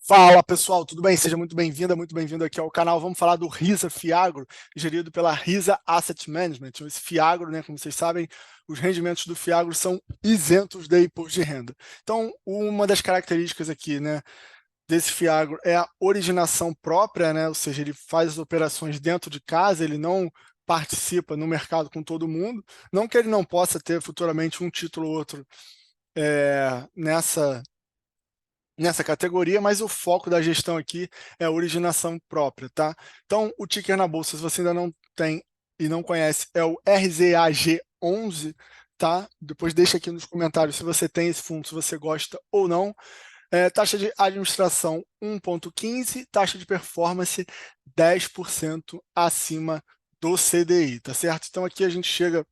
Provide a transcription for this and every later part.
Fala pessoal, tudo bem? Seja muito bem-vinda, muito bem-vindo aqui ao canal. Vamos falar do Risa Fiagro, gerido pela Risa Asset Management. Esse Fiagro, né, como vocês sabem, os rendimentos do Fiagro são isentos de imposto de renda. Então, uma das características aqui, né, desse Fiagro é a originação própria, né, ou seja, ele faz as operações dentro de casa, ele não participa no mercado com todo mundo. Não que ele não possa ter futuramente um título ou outro nessa categoria, mas o foco da gestão aqui é a originação própria, tá? Então, o ticker na bolsa, se você ainda não tem e não conhece, é o RZAG11, tá? Depois deixa aqui nos comentários se você tem esse fundo, se você gosta ou não. Taxa de administração 1,15, taxa de performance 10% acima do CDI, tá certo? Então aqui a gente chega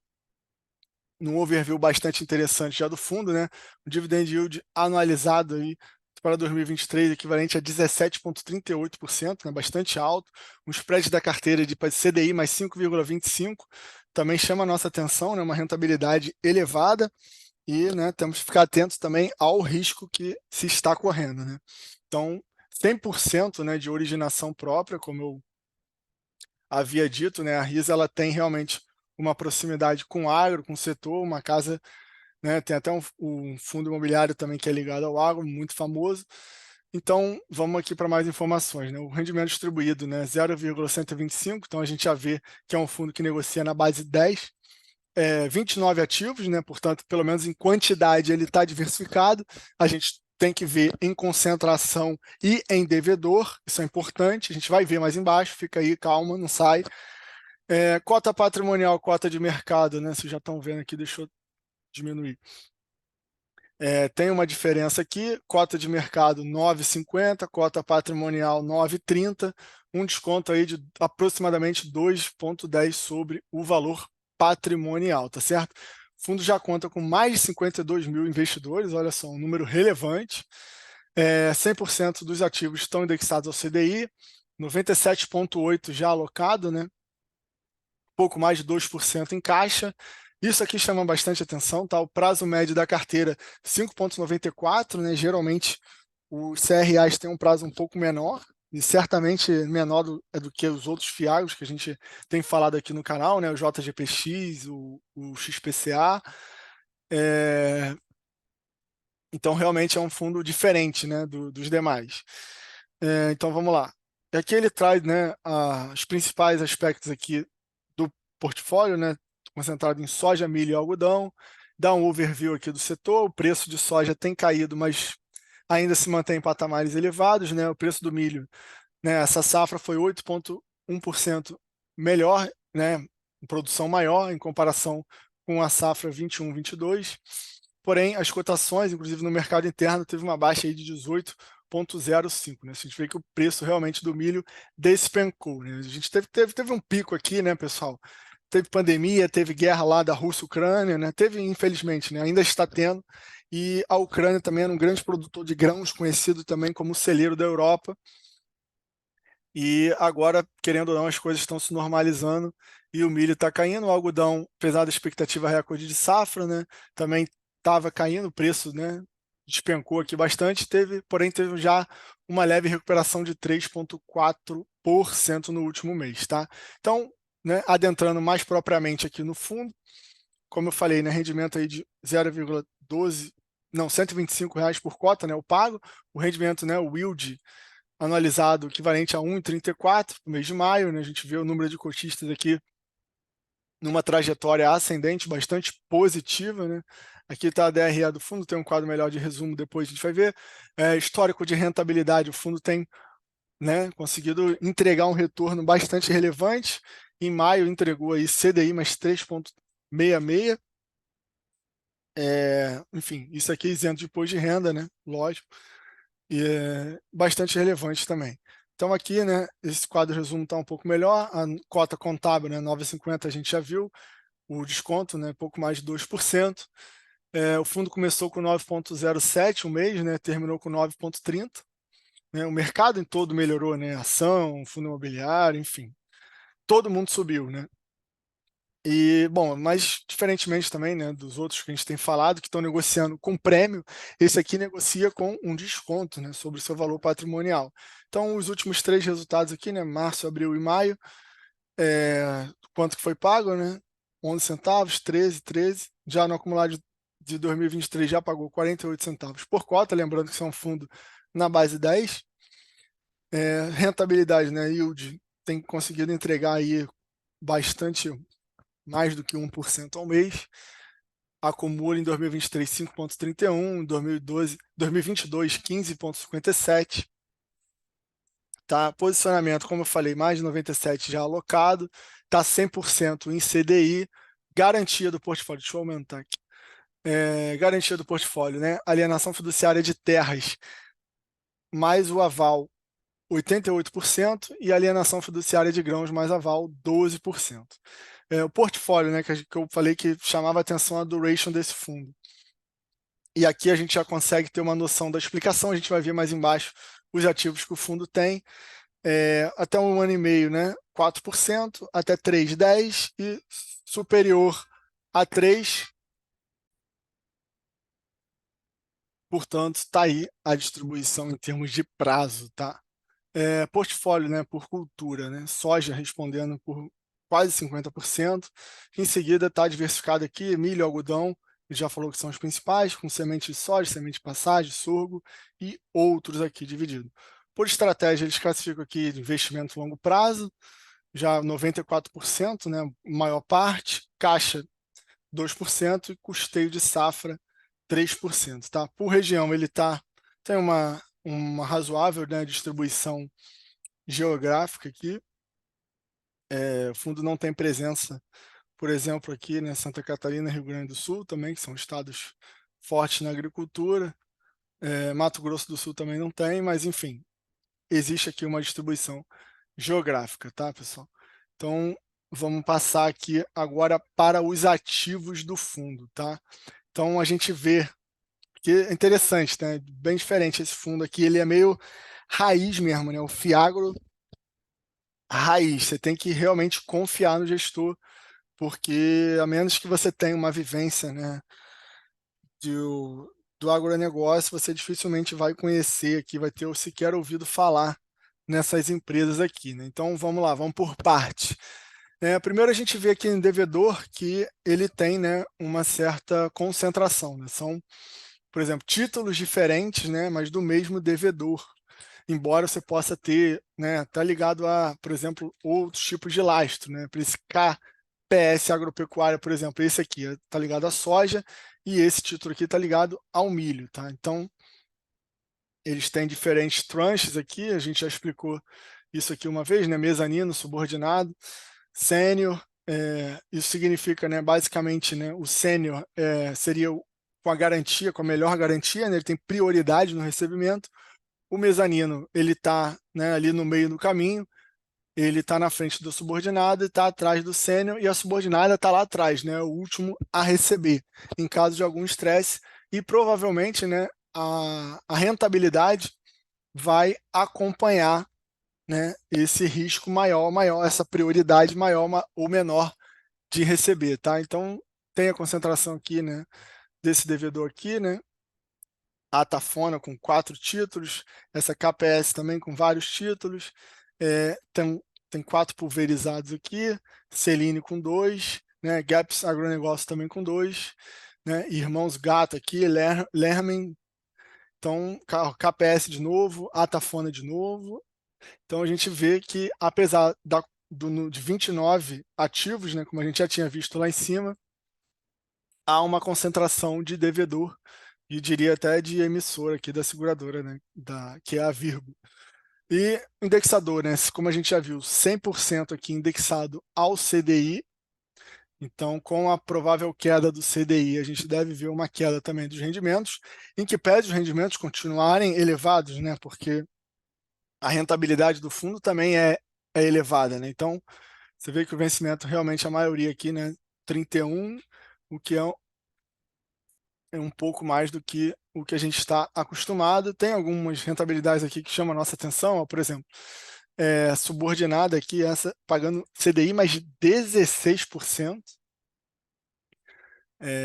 num overview bastante interessante já do fundo, né? O dividend yield anualizado aí para 2023 equivalente a 17,38%, né? Bastante alto. Um spread da carteira de CDI mais 5,25 também chama a nossa atenção, né? Uma rentabilidade elevada e, né, temos que ficar atentos também ao risco que se está correndo, né? Então, 100%, né, de originação própria, como eu havia dito, né, a RISA ela tem realmente uma proximidade com o agro, com o setor, uma casa, né, tem até um fundo imobiliário também que é ligado ao agro, muito famoso. Então, vamos aqui para mais informações, né? O rendimento distribuído, né, 0,125, então a gente já vê que é um fundo que negocia na base 10, 29 ativos, né? Portanto, pelo menos em quantidade ele está diversificado. A gente tem que ver em concentração e em devedor, isso é importante, a gente vai ver mais embaixo, fica aí, calma, não sai. Cota patrimonial, cota de mercado, né? Vocês já estão vendo aqui, deixa eu diminuir. Tem uma diferença aqui, cota de mercado 9,50, cota patrimonial 9,30, um desconto aí de aproximadamente 2,10 sobre o valor patrimonial, tá certo? O fundo já conta com mais de 52 mil investidores, olha só, um número relevante. 100% dos ativos estão indexados ao CDI, 97,8% já alocado, né? Pouco mais de 2% em caixa. Isso aqui chama bastante atenção, tá? O prazo médio da carteira 5,94, né? Geralmente os CRAs têm um prazo um pouco menor, e certamente menor do que os outros FIAGs que a gente tem falado aqui no canal, né? O JGPX, o XPCA. É, Então, realmente é um fundo diferente, né, dos demais. Então, vamos lá. Aqui ele traz, né, os principais aspectos aqui do portfólio, né, concentrado em soja, milho e algodão, dá um overview aqui do setor, o preço de soja tem caído, mas ainda se mantém em patamares elevados, né, o preço do milho, né, essa safra foi 8,1% melhor, né, produção maior em comparação com a safra 21/22, porém as cotações, inclusive no mercado interno, teve uma baixa aí de 18,05, né? A gente vê que o preço realmente do milho despencou, né? A gente teve um pico aqui, né, pessoal? Teve pandemia, teve guerra lá da Rússia-Ucrânia, né? Teve, infelizmente, né? Ainda está tendo. E a Ucrânia também era um grande produtor de grãos, conhecido também como celeiro da Europa. E agora, querendo ou não, as coisas estão se normalizando e o milho está caindo. O algodão, apesar da expectativa recorde de safra, né? Também estava caindo, o preço, né? Despencou aqui bastante, porém teve já uma leve recuperação de 3,4% no último mês, tá? Então, né, adentrando mais propriamente aqui no fundo, como eu falei, né, rendimento aí de 0,12, não, R$ 125 por cota, né, o pago, o rendimento, né, o yield anualizado equivalente a 1,34 no mês de maio, né, a gente vê o número de cotistas aqui numa trajetória ascendente bastante positiva, né? Aqui está a DRE do fundo, tem um quadro melhor de resumo, depois a gente vai ver. Histórico de rentabilidade, o fundo tem, né, conseguido entregar um retorno bastante relevante. Em maio entregou aí CDI mais 3,66. Enfim, isso aqui é isento de imposto de renda, né? Lógico. E é bastante relevante também. Então aqui, né, esse quadro resumo está um pouco melhor, a cota contábil, né, 9,50 a gente já viu, o desconto, né, pouco mais de 2%. O fundo começou com 9,07 um mês, né, terminou com 9,30. Né, o mercado em todo melhorou, né, ação, fundo imobiliário, enfim, todo mundo subiu, né. E, bom, mas diferentemente também, né, dos outros que a gente tem falado, que estão negociando com prêmio, esse aqui negocia com um desconto, né, sobre o seu valor patrimonial. Então, os últimos 3 resultados aqui, né, março, abril e maio, quanto que foi pago, né? 11 centavos, 13, 13. Já no acumulado de 2023 já pagou 48 centavos por cota, lembrando que isso é um fundo na base 10. Rentabilidade, né, yield, tem conseguido entregar aí bastante, mais do que 1% ao mês. Acumula em 2023 5,31, em 2022 15,57. Tá? Posicionamento, como eu falei, mais de 97 já alocado, está 100% em CDI, garantia do portfólio. Deixa eu aumentar aqui. Garantia do portfólio, né? Alienação fiduciária de terras, mais o aval, 88%, e alienação fiduciária de grãos mais aval, 12%. O portfólio, né, que eu falei que chamava atenção a duration desse fundo. E aqui a gente já consegue ter uma noção da explicação, a gente vai ver mais embaixo os ativos que o fundo tem. Até 1 ano e meio, né, 4%, até 3, 10%, e superior a 3%, portanto, está aí a distribuição em termos de prazo, tá? Portfólio, né, por cultura, né? Soja respondendo por quase 50%. Em seguida está diversificado aqui, milho, algodão, ele já falou que são os principais, com semente de soja, semente de passagem, sorgo e outros aqui dividido. Por estratégia, eles classificam aqui de investimento longo prazo, já 94%, né, maior parte, caixa 2% e custeio de safra 3%. Tá? Por região, ele tem uma razoável, né, distribuição geográfica aqui. O fundo não tem presença, por exemplo, aqui, né, Santa Catarina e Rio Grande do Sul também, que são estados fortes na agricultura. Mato Grosso do Sul também não tem, mas enfim, existe aqui uma distribuição geográfica, tá, pessoal? Então, vamos passar aqui agora para os ativos do fundo, tá? Então, a gente vê que é interessante, né? Bem diferente esse fundo aqui, ele é meio raiz mesmo, né? O Fiagro raiz, você tem que realmente confiar no gestor, porque a menos que você tenha uma vivência, né, do agronegócio, você dificilmente vai conhecer aqui, vai ter ou sequer ouvido falar nessas empresas aqui, né? Então vamos lá, vamos por parte. Primeiro a gente vê aqui em devedor que ele tem, né, uma certa concentração, né? São, por exemplo, títulos diferentes, né, mas do mesmo devedor. Embora você possa ter, né, tá ligado a, por exemplo, outros tipos de lastro, né? Por esse KPS agropecuária, por exemplo, esse aqui está ligado à soja e esse título aqui está ligado ao milho, tá? Então, eles têm diferentes tranches aqui, a gente já explicou isso aqui uma vez, né? Mezanino, subordinado, sênior, isso significa, né, basicamente, né, o sênior seria com a garantia, com a melhor garantia, né? Ele tem prioridade no recebimento. O mezanino, ele está, né, ali no meio do caminho, ele está na frente do subordinado e está atrás do sênior, e a subordinada está lá atrás, né, o último a receber, em caso de algum estresse, e provavelmente, né, a rentabilidade vai acompanhar, né, esse risco maior, essa prioridade maior ou menor de receber, tá? Então, tem a concentração aqui, né, desse devedor aqui, né, a Tafona com 4 títulos, essa KPS também com vários títulos, tem 4 pulverizados aqui, Celine com 2, né, Gaps Agronegócio também com 2, né, Irmãos Gato aqui, Lerman, então KPS de novo, Atafona de novo. Então a gente vê que apesar de 29 ativos, né, como a gente já tinha visto lá em cima, há uma concentração de devedor e diria até de emissora aqui da seguradora, né, que é a Virgo. E indexador, né, como a gente já viu, 100% aqui indexado ao CDI. Então, com a provável queda do CDI, a gente deve ver uma queda também dos rendimentos, em que pese os rendimentos continuarem elevados, né, porque a rentabilidade do fundo também é elevada, né? Então, você vê que o vencimento realmente a maioria aqui, né, 31, o que é um pouco mais do que o que a gente está acostumado. Tem algumas rentabilidades aqui que chamam a nossa atenção, ó, por exemplo, subordinada aqui, essa pagando CDI mais 16%,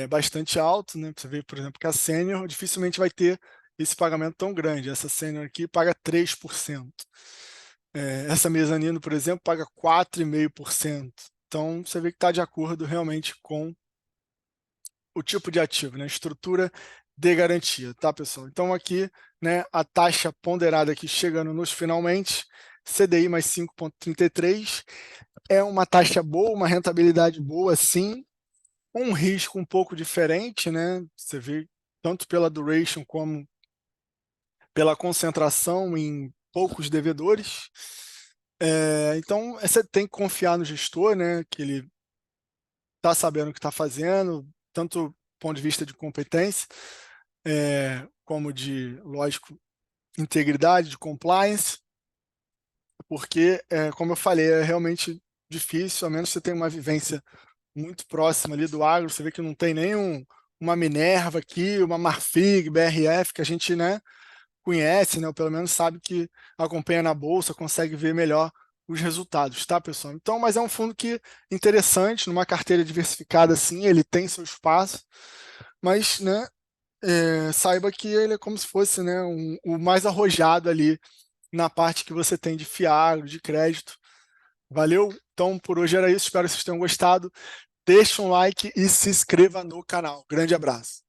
bastante alto, né? Você vê, por exemplo, que a Sênior dificilmente vai ter esse pagamento tão grande. Essa Sênior aqui paga 3%. Essa mezanino, por exemplo, paga 4,5%. Então, você vê que está de acordo realmente com o tipo de ativo, né? Estrutura de garantia, tá, pessoal? Então, aqui, né, a taxa ponderada aqui chegando nos finalmente, CDI mais 5,33, é uma taxa boa, uma rentabilidade boa, sim, um risco um pouco diferente, né? Você vê tanto pela duration como pela concentração em poucos devedores. Então, você tem que confiar no gestor, né? Que ele está sabendo o que está fazendo, tanto do ponto de vista de competência, como de, lógico, integridade, de compliance, porque, como eu falei, é realmente difícil, a menos que você tenha uma vivência muito próxima ali do agro, você vê que não tem nenhum uma Minerva aqui, uma Marfrig, BRF, que a gente, né, conhece, né, ou pelo menos sabe que acompanha na bolsa, consegue ver melhor os resultados, tá, pessoal? Então, mas é um fundo que interessante, numa carteira diversificada assim, ele tem seu espaço, mas, né, saiba que ele é como se fosse, né, o mais arrojado ali na parte que você tem de FIAGro, de crédito. Valeu? Então, por hoje era isso. Espero que vocês tenham gostado. Deixe um like e se inscreva no canal. Grande abraço.